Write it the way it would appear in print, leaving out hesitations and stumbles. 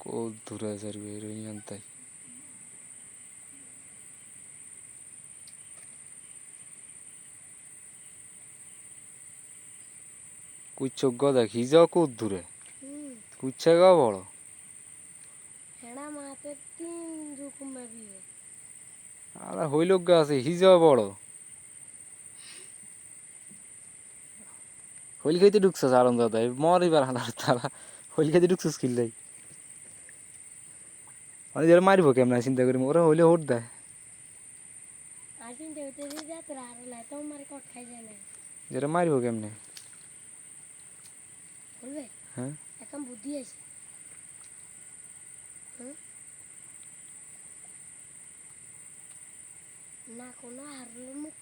কদ্দুরে যারবে রইয়ান তাই কুচ্ছক গদা খিজাও কদ্দুরে কুচ্ছা গাও বড় হেড়া মাতে 3 রকম বিয়ে আর হইলক গা আছে হিজাও বড় হইল খাইতে ঢুকছস আলম দাদা মরিবার হালার তারা হইল খাইতে ঢুকছস কিল্লাই মানে যারা মারিব কেমন চিন্তা করি ওরা হইলে হোট দেয় আসিন দেউতে যা তোরা আর লাই তোমার কট খাই যায় না যারা মারিব কেমনে বলবে হ্যাঁ এখন বুদ্ধি আছে না কোনো হারলে মুখ